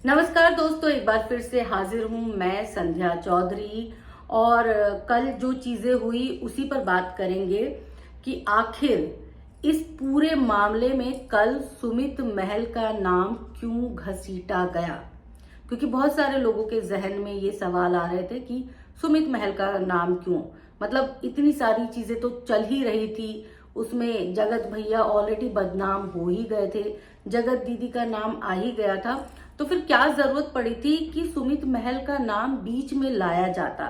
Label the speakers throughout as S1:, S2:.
S1: नमस्कार दोस्तों, एक बार फिर से हाजिर हूँ मैं संध्या चौधरी। और कल जो चीजें हुई उसी पर बात करेंगे कि आखिर इस पूरे मामले में कल सुमित महल का नाम क्यों घसीटा गया। क्योंकि बहुत सारे लोगों के जहन में ये सवाल आ रहे थे कि सुमित महल का नाम क्यों, मतलब इतनी सारी चीजें तो चल ही रही थी। उसमें जगत भैया ऑलरेडी बदनाम हो ही गए थे, जगत दीदी का नाम आ ही गया था, तो फिर क्या जरूरत पड़ी थी कि सुमित महल का नाम बीच में लाया जाता।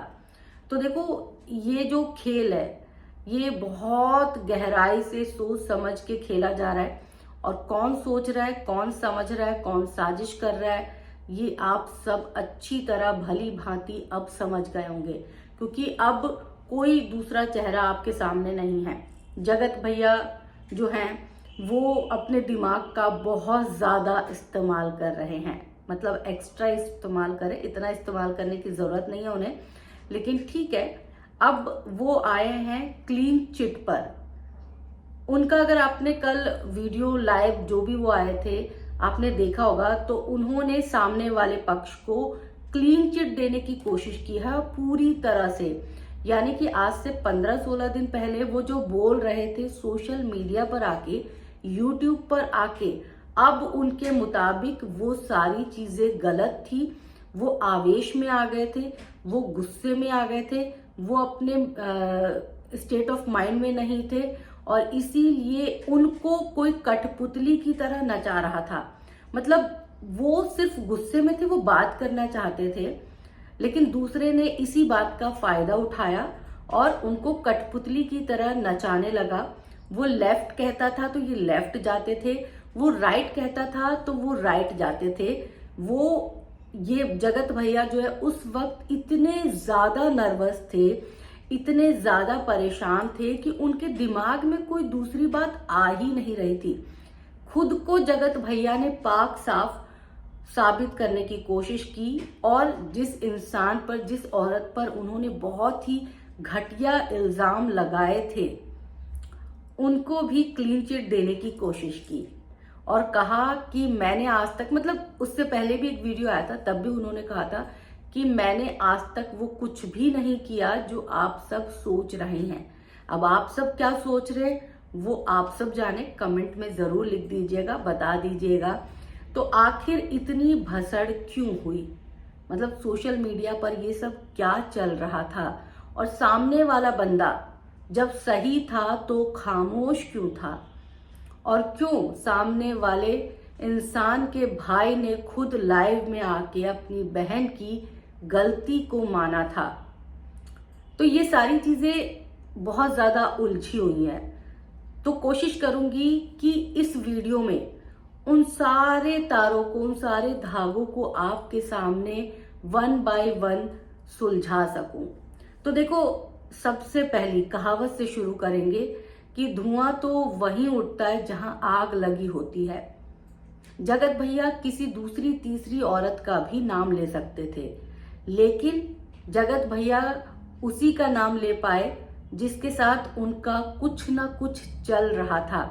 S1: तो देखो, ये जो खेल है ये बहुत गहराई से सोच समझ के खेला जा रहा है। और कौन सोच रहा है, कौन समझ रहा है, कौन साजिश कर रहा है, ये आप सब अच्छी तरह भली भांति अब समझ गए होंगे। क्योंकि अब कोई दूसरा चेहरा आपके सामने नहीं है। जगत भैया जो हैं वो अपने दिमाग का बहुत ज्यादा इस्तेमाल कर रहे हैं, मतलब एक्स्ट्रा इस्तेमाल करें, इतना इस्तेमाल करने की जरूरत नहीं है उन्हें। लेकिन ठीक है, अब वो आए हैं क्लीन चिट पर। उनका अगर आपने कल वीडियो लाइव जो भी वो आए थे आपने देखा होगा, तो उन्होंने सामने वाले पक्ष को क्लीन चिट देने की कोशिश की है पूरी तरह से। यानी कि आज से 15-16 दिन पहले वो जो बोल रहे थे सोशल मीडिया पर आके, यूट्यूब पर आके, अब उनके मुताबिक वो सारी चीजें गलत थी। वो आवेश में आ गए थे, वो गुस्से में आ गए थे, वो अपने स्टेट ऑफ माइंड में नहीं थे, और इसीलिए उनको कोई कठपुतली की तरह नचा रहा था। मतलब वो सिर्फ गुस्से में थे, वो बात करना चाहते थे, लेकिन दूसरे ने इसी बात का फायदा उठाया और उनको कठपुतली की तरह नचाने लगा। वो लेफ्ट कहता था तो ये लेफ्ट जाते थे, वो राइट कहता था तो वो राइट जाते थे। वो ये जगत भैया जो है उस वक्त इतने ज्यादा नर्वस थे, इतने ज्यादा परेशान थे कि उनके दिमाग में कोई दूसरी बात आ ही नहीं रही थी। खुद को जगत भैया ने पाक साफ साबित करने की कोशिश की, और जिस इंसान पर, जिस औरत पर उन्होंने बहुत ही घटिया इल्जाम लगाए थे, उनको भी क्लीन चिट देने की कोशिश की। और कहा कि मैंने आज तक, मतलब उससे पहले भी एक वीडियो आया था तब भी उन्होंने कहा था कि मैंने आज तक वो कुछ भी नहीं किया जो आप सब सोच रहे हैं। अब आप सब क्या सोच रहे हैं वो आप सब जाने, कमेंट में जरूर लिख दीजिएगा, बता दीजिएगा। तो आखिर इतनी भसड़ क्यों हुई, मतलब सोशल मीडिया पर ये सब क्या चल रहा था, और सामने वाला बंदा जब सही था तो खामोश क्यों था, और क्यों सामने वाले इंसान के भाई ने खुद लाइव में आके अपनी बहन की गलती को माना था। तो ये सारी चीजें बहुत ज्यादा उलझी हुई हैं। तो कोशिश करूंगी कि इस वीडियो में उन सारे तारों को, उन सारे धागों को आपके सामने वन बाय वन सुलझा सकूं। तो देखो, सबसे पहली कहावत से शुरू करेंगे कि धुआं तो वहीं उठता है जहां आग लगी होती है। जगत भैया किसी दूसरी तीसरी औरत का भी नाम ले सकते थे, लेकिन जगत भैया उसी का नाम ले पाए जिसके साथ उनका कुछ ना कुछ चल रहा था।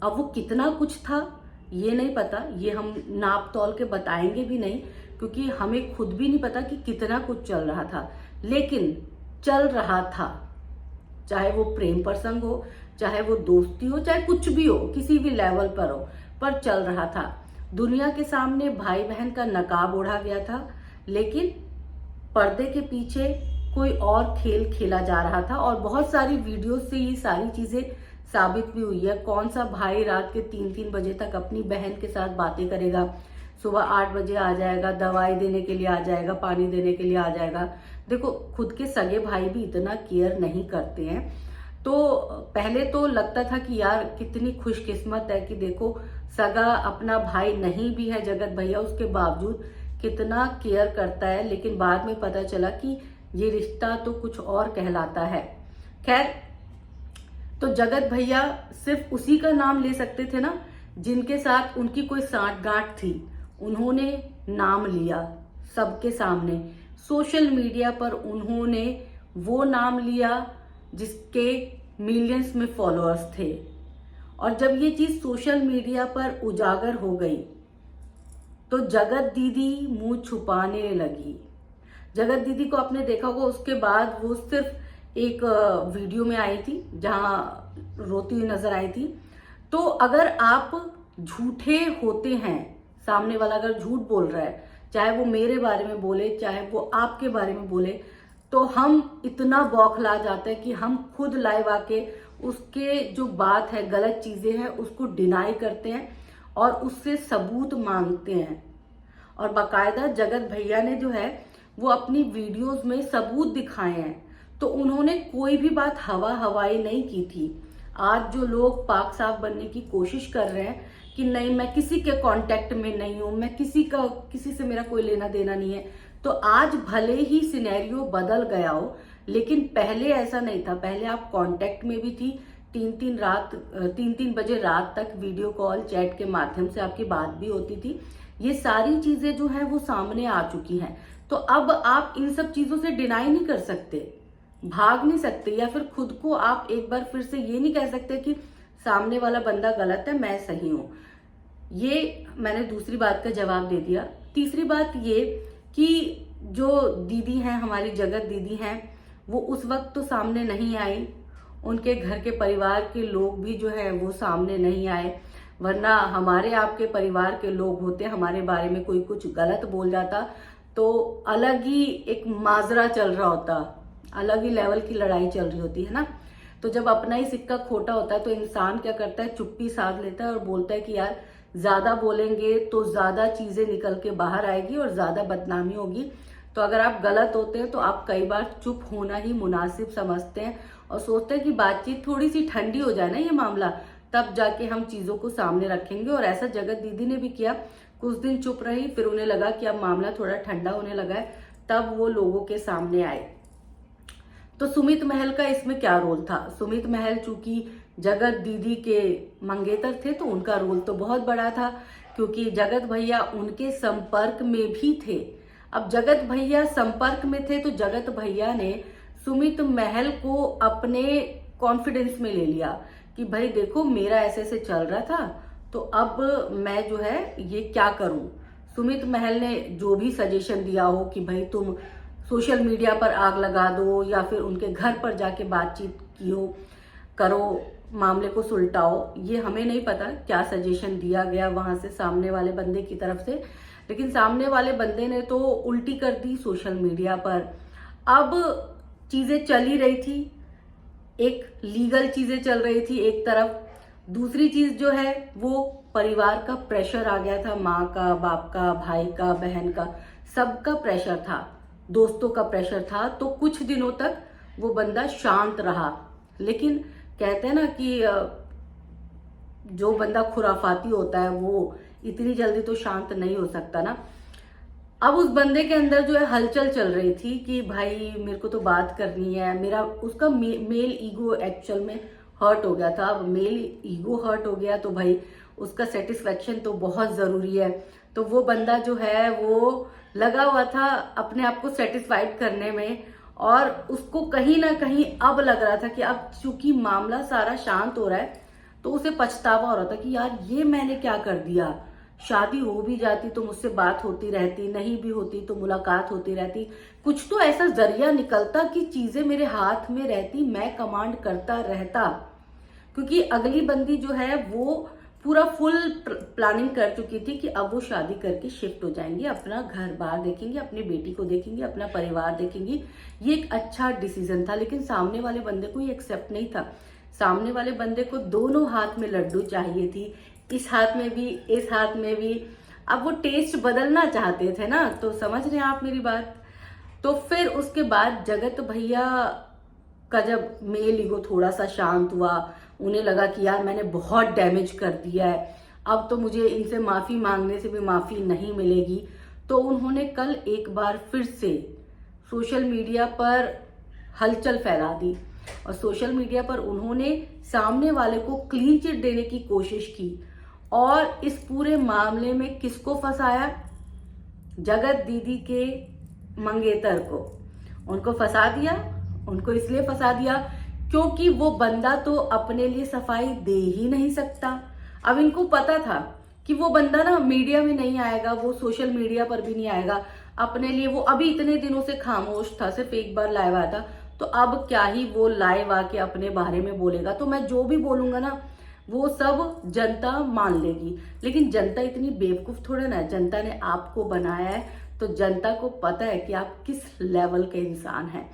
S1: अब वो कितना कुछ था ये नहीं पता, ये हम नाप तौल के बताएंगे भी नहीं, क्योंकि हमें खुद भी नहीं पता कि कितना कुछ चल रहा था। लेकिन चल रहा था, चाहे वो प्रेम प्रसंग हो, चाहे वो दोस्ती हो, चाहे कुछ भी हो, किसी भी लेवल पर हो, पर चल रहा था। दुनिया के सामने भाई बहन का नकाब ओढ़ा गया था, लेकिन पर्दे के पीछे कोई और खेल खेला जा रहा था। और बहुत सारी वीडियो से ये सारी चीजें साबित भी हुई है। कौन सा भाई रात के 3-3 बजे तक अपनी बहन के साथ बातें करेगा, सुबह 8 बजे आ जाएगा, दवाई देने के लिए आ जाएगा, पानी देने के लिए आ जाएगा। देखो, खुद के सगे भाई भी इतना केयर नहीं करते हैं। तो पहले तो लगता था कि यार कितनी खुशकिस्मत है कि देखो, सगा अपना भाई नहीं भी है जगत भैया, उसके बावजूद कितना केयर करता है। लेकिन बाद में पता चला कि ये रिश्ता तो कुछ और कहलाता है। खैर, तो जगत भैया सिर्फ उसी का नाम ले सकते थे ना जिनके साथ उनकी कोई सांठगांठ थी। उन्होंने नाम लिया सबके सामने, सोशल मीडिया पर उन्होंने वो नाम लिया जिसके मिलियंस में फॉलोअर्स थे। और जब ये चीज सोशल मीडिया पर उजागर हो गई तो जगत दीदी मुंह छुपाने लगी। जगत दीदी को आपने देखा होगा, उसके बाद वो सिर्फ एक वीडियो में आई थी जहां रोती हुई नजर आई थी। तो अगर आप झूठे होते हैं, सामने वाला अगर झूठ बोल रहा है, चाहे वो मेरे बारे में बोले चाहे वो आपके बारे में बोले, तो हम इतना बौखला जाते हैं कि हम खुद लाइव आके उसके जो बात है, गलत चीजें हैं, उसको डिनाई करते हैं और उससे सबूत मांगते हैं। और बाकायदा जगत भैया ने जो है वो अपनी वीडियोस में सबूत दिखाए हैं। तो उन्होंने कोई भी बात हवाई नहीं की थी। आज जो लोग पाक साफ बनने की कोशिश कर रहे हैं कि नहीं मैं किसी के कांटेक्ट में नहीं हूं, मैं किसी से मेरा कोई लेना देना नहीं है, तो आज भले ही सिनेरियो बदल गया हो, लेकिन पहले ऐसा नहीं था। पहले आप कांटेक्ट में भी थी, 3-3 बजे रात तक वीडियो कॉल चैट के माध्यम से आपकी बात भी होती थी। ये सारी चीजें जो है वो सामने आ चुकी हैं। तो अब आप इन सब चीजों से डिनाई नहीं कर सकते, भाग नहीं सकते, या फिर खुद को आप एक बार फिर से ये नहीं कह सकते कि सामने वाला बंदा गलत है मैं सही हूं। ये मैंने दूसरी बात का जवाब दे दिया। तीसरी बात ये कि जो दीदी हैं, हमारी जगत दीदी हैं, वो उस वक्त तो सामने नहीं आई, उनके घर के परिवार के लोग भी जो है वो सामने नहीं आए, वरना हमारे आपके परिवार के लोग होते, हमारे बारे में कोई कुछ गलत बोल जाता तो अलग ही एक माजरा चल रहा होता, अलग ही लेवल की लड़ाई चल रही होती है ना। तो जब अपना ही सिक्का खोटा होता है तो इंसान क्या करता है, चुप्पी साध लेता है और बोलता है कि यार ज्यादा बोलेंगे तो ज्यादा चीजें निकल के बाहर आएगी और ज्यादा बदनामी होगी। तो अगर आप गलत होते हैं तो आप कई बार चुप होना ही मुनासिब समझते हैं और सोचते हैं कि बातचीत थोड़ी सी ठंडी हो जाए ना ये मामला, तब जाके हम चीजों को सामने रखेंगे। और ऐसा जगत दीदी ने भी किया, कुछ दिन चुप रही, फिर उन्हें लगा कि अब मामला थोड़ा ठंडा होने लगा है, तब वो लोगों के सामने आए। तो सुमित महल का इसमें क्या रोल था? सुमित महल चूंकि जगत दीदी के मंगेतर थे तो उनका रोल तो बहुत बड़ा था, क्योंकि जगत भैया उनके संपर्क में भी थे। अब जगत भैया संपर्क में थे तो जगत भैया ने सुमित महल को अपने कॉन्फिडेंस में ले लिया कि भाई देखो मेरा ऐसे ऐसे चल रहा था, तो अब मैं जो है ये क्या करूं। सुमित महल ने जो भी सजेशन दिया हो कि भाई तुम सोशल मीडिया पर आग लगा दो या फिर उनके घर पर जाके बातचीत करो, मामले को सुलटाओ, ये हमें नहीं पता क्या सजेशन दिया गया वहां से सामने वाले बंदे की तरफ से, लेकिन सामने वाले बंदे ने तो उल्टी कर दी सोशल मीडिया पर। अब चीजें चल ही रही थी, एक लीगल चीजें चल रही थी एक तरफ, दूसरी चीज जो है वो परिवार का प्रेशर आ गया था, माँ का, बाप का, भाई का, बहन का, सबका प्रेशर था, दोस्तों का प्रेशर था। तो कुछ दिनों तक वो बंदा शांत रहा, लेकिन कहते हैं ना कि जो बंदा खुराफाती होता है वो इतनी जल्दी तो शांत नहीं हो सकता ना। अब उस बंदे के अंदर जो है हलचल चल रही थी कि भाई मेरे को तो बात करनी है, मेरा उसका मेल ईगो एक्चुअल में हर्ट हो गया था। अब मेल ईगो हर्ट हो गया तो भाई उसका सेटिस्फेक्शन तो बहुत जरूरी है। तो वो बंदा जो है वो लगा हुआ था अपने आप को सेटिस्फाइड करने में, और उसको कहीं ना कहीं अब लग रहा था कि अब चूंकि मामला सारा शांत हो रहा है तो उसे पछतावा हो रहा था कि यार ये मैंने क्या कर दिया। शादी हो भी जाती तो मुझसे बात होती रहती, नहीं भी होती तो मुलाकात होती रहती, कुछ तो ऐसा जरिया निकलता कि चीजें मेरे हाथ में रहती, मैं कमांड करता रहता। क्योंकि अगली बंदी जो है वो पूरा फुल प्लानिंग कर चुकी थी कि अब वो शादी करके शिफ्ट हो जाएंगी, अपना घर बार देखेंगे, अपनी बेटी को देखेंगे, अपना परिवार देखेंगी। ये एक अच्छा डिसीजन था, लेकिन सामने वाले बंदे को ये एक्सेप्ट नहीं था। सामने वाले बंदे को दोनों हाथ में लड्डू चाहिए थी, इस हाथ में भी इस हाथ में भी। अब वो टेस्ट बदलना चाहते थे ना, तो समझ रहे हैं आप मेरी बात। तो फिर उसके बाद जगत भैया का जब मेल ईगो थोड़ा सा शांत हुआ, उन्हें लगा कि यार मैंने बहुत डैमेज कर दिया है, अब तो मुझे इनसे माफी मांगने से भी माफी नहीं मिलेगी। तो उन्होंने कल एक बार फिर से सोशल मीडिया पर हलचल फैला दी और सोशल मीडिया पर उन्होंने सामने वाले को क्लीन चिट देने की कोशिश की। और इस पूरे मामले में किसको फंसाया? जगत दीदी के मंगेतर को। उनको फंसा दिया, उनको इसलिए फंसा दिया क्योंकि वो बंदा तो अपने लिए सफाई दे ही नहीं सकता। अब इनको पता था कि वो बंदा ना मीडिया में नहीं आएगा, वो सोशल मीडिया पर भी नहीं आएगा। अपने लिए वो अभी इतने दिनों से खामोश था, सिर्फ एक बार लाइव आया था, तो अब क्या ही वो लाइव आके अपने बारे में बोलेगा। तो मैं जो भी बोलूंगा ना वो सब जनता मान लेगी, लेकिन जनता इतनी बेवकूफ थोड़ा ना है। जनता ने आपको बनाया है तो जनता को पता है कि आप किस लेवल के इंसान हैं।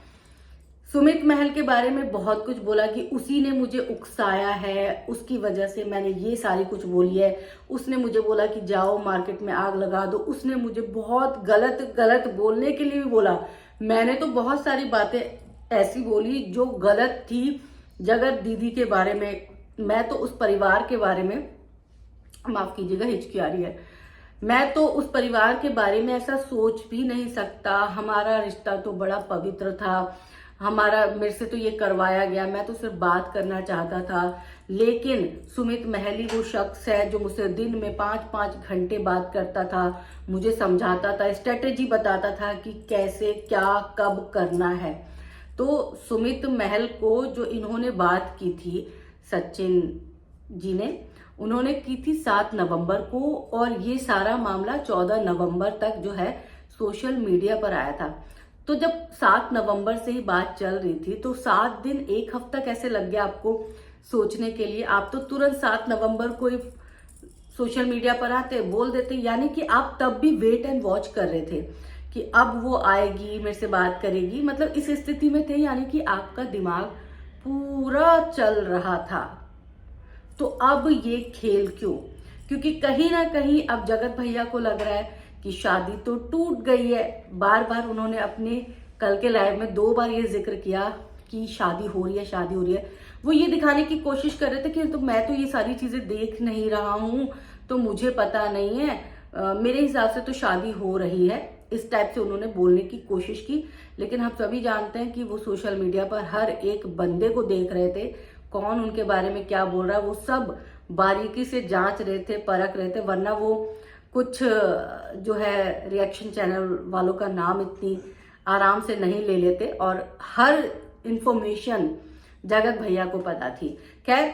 S1: सुमित महल के बारे में बहुत कुछ बोला कि उसी ने मुझे उकसाया है, उसकी वजह से मैंने ये सारी कुछ बोली है। उसने मुझे बोला कि जाओ मार्केट में आग लगा दो। उसने मुझे बहुत गलत गलत बोलने के लिए भी बोला। मैंने तो बहुत सारी बातें ऐसी बोली जो गलत थी जगत दीदी के बारे में। मैं तो उस परिवार के बारे में, माफ कीजिएगा हिचकी आ रही है, मैं तो उस परिवार के बारे में ऐसा सोच भी नहीं सकता। हमारा रिश्ता तो बड़ा पवित्र था, हमारा, मेरे से तो ये करवाया गया, मैं तो सिर्फ बात करना चाहता था। लेकिन सुमित महल ही वो शख्स है जो मुझसे दिन में 5-5 घंटे बात करता था, मुझे समझाता था, स्ट्रेटेजी बताता था कि कैसे क्या कब करना है। तो सुमित महल को जो इन्होंने बात की थी सचिन जी ने, उन्होंने की थी 7 नवंबर को, और ये सारा मामला 14 नवंबर तक जो है सोशल मीडिया पर आया था। तो जब 7 नवंबर से ही बात चल रही थी तो 7 दिन, एक हफ्ता कैसे लग गया आपको सोचने के लिए? आप तो तुरंत 7 नवंबर को ही सोशल मीडिया पर आते, बोल देते, यानी कि आप तब भी वेट एंड वॉच कर रहे थे कि अब वो आएगी, मेरे से बात करेगी, मतलब इस स्थिति में थे, यानी कि आपका दिमाग पूरा चल रहा था। तो अब ये खेल क्यों? क्योंकि कहीं ना कहीं अब जगत भैया को लग रहा है कि शादी तो टूट गई है। बार बार उन्होंने अपने कल के लाइव में 2 बार ये जिक्र किया कि शादी हो रही है, शादी हो रही है। वो ये दिखाने की कोशिश कर रहे थे कि तो मैं तो ये सारी चीजें देख नहीं रहा हूं, तो मुझे पता नहीं है, मेरे हिसाब से तो शादी हो रही है, इस टाइप से उन्होंने बोलने की कोशिश की। लेकिन हम सभी जानते हैं कि वो सोशल मीडिया पर हर एक बंदे को देख रहे थे, कौन उनके बारे में क्या बोल रहा है, वो सब बारीकी से जांच रहे थे, परख रहे थे, वरना वो कुछ जो है रिएक्शन चैनल वालों का नाम इतनी आराम से नहीं ले लेते, और हर इंफॉर्मेशन जगत भैया को पता थी। खैर,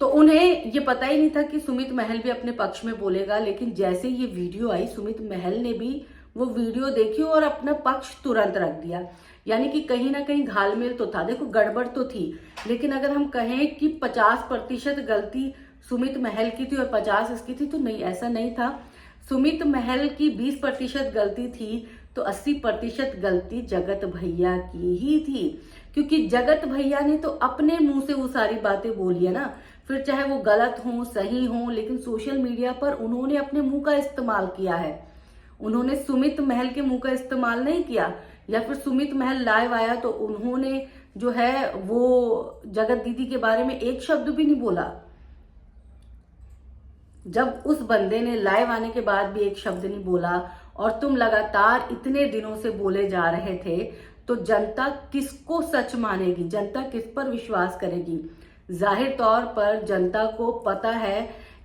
S1: तो उन्हें ये पता ही नहीं था कि सुमित महल भी अपने पक्ष में बोलेगा। लेकिन जैसे ये वीडियो आई, सुमित महल ने भी वो वीडियो देखी और अपना पक्ष तुरंत रख दिया। यानी कि कहीं ना कहीं घालमेल तो था, देखो गड़बड़ तो थी, लेकिन अगर हम कहें कि 50% गलती सुमित महल की थी और 50 इसकी थी, तो नहीं, ऐसा नहीं था। सुमित महल की 20% गलती थी तो 80% गलती जगत भैया की ही थी, क्योंकि जगत भैया ने तो अपने मुंह से वो सारी बातें बोली है ना। फिर चाहे वो गलत हो सही हो, लेकिन सोशल मीडिया पर उन्होंने अपने मुंह का इस्तेमाल किया है, उन्होंने सुमित महल के मुंह का इस्तेमाल नहीं किया। या फिर सुमित महल लाइव आया तो उन्होंने जो है वो जगत दीदी के बारे में एक शब्द भी नहीं बोला। जब उस बंदे ने लाइव आने के बाद भी एक शब्द नहीं बोला और तुम लगातार इतने दिनों से बोले जा रहे थे, तो जनता किसको सच मानेगी? जनता किस पर विश्वास करेगी? जाहिर तौर पर जनता को पता है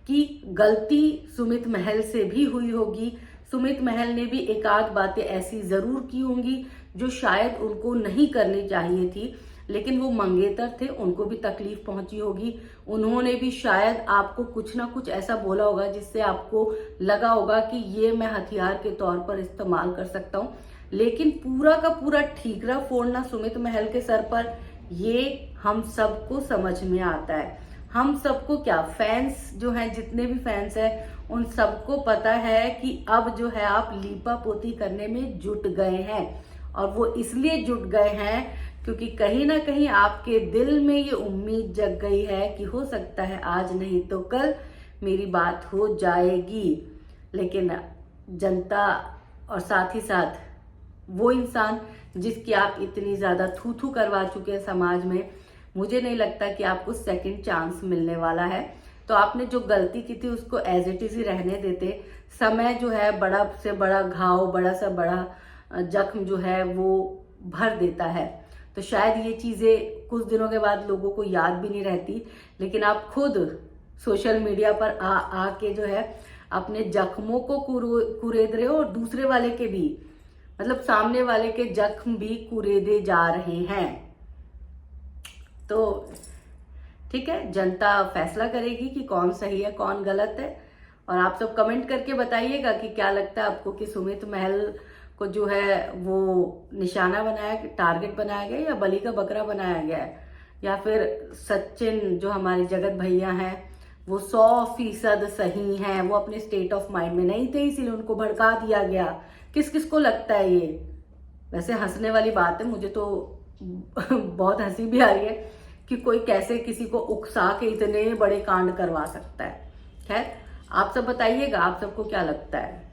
S1: कि गलती सुमित महल से भी हुई होगी। सुमित महल ने भी एक आध बातें ऐसी जरूर की होंगी जो शायद उनको नहीं करनी चाहिए थी, लेकिन वो मंगेतर थे, उनको भी तकलीफ पहुंची होगी। उन्होंने भी शायद आपको कुछ ना कुछ ऐसा बोला होगा जिससे आपको लगा होगा कि ये मैं हथियार के तौर पर इस्तेमाल कर सकता हूं। लेकिन पूरा का पूरा ठीकरा फोड़ना सुमित महल के सर पर, ये हम सबको समझ में आता है। हम सबको क्या, फैंस जो हैं, जितने भी फैंस हैं, उन सबको पता है कि अब जो है आप लीपा पोती करने में जुट गए हैं। और वो इसलिए जुट गए हैं क्योंकि कहीं ना कहीं आपके दिल में ये उम्मीद जग गई है कि हो सकता है आज नहीं तो कल मेरी बात हो जाएगी। लेकिन जनता और साथ ही साथ वो इंसान जिसकी आप इतनी ज्यादा थू थू करवा चुके हैं समाज में, मुझे नहीं लगता कि आपको सेकंड चांस मिलने वाला है। तो आपने जो गलती की थी उसको एज इट इज ही रहने देते। समय जो है बड़ा से बड़ा घाव, बड़ा सा बड़ा जख्म जो है वो भर देता है। तो शायद ये चीजें कुछ दिनों के बाद लोगों को याद भी नहीं रहती, लेकिन आप खुद सोशल मीडिया पर आके जो है अपने जख्मों को कुरेद रहे हो और दूसरे वाले के भी, मतलब सामने वाले के जख्म भी कुरेदे जा रहे हैं। तो ठीक है, जनता फैसला करेगी कि कौन सही है कौन गलत है। और आप सब कमेंट करके बताइएगा कि क्या लगता है आपको कि सुमित महल को जो है वो निशाना बनाया, टारगेट बनाया गया या बलि का बकरा बनाया गया है, या फिर सचिन जो हमारे जगत भैया हैं वो 100% सही हैं, वो अपने स्टेट ऑफ माइंड में नहीं थे इसीलिए उनको भड़का दिया गया। किस किस को लगता है ये? वैसे हंसने वाली बात है, मुझे तो बहुत हंसी भी आ रही है कि कोई कैसे किसी को उकसा के इतने बड़े कांड करवा सकता है। खैर, आप सब बताइएगा, आप सबको क्या लगता है।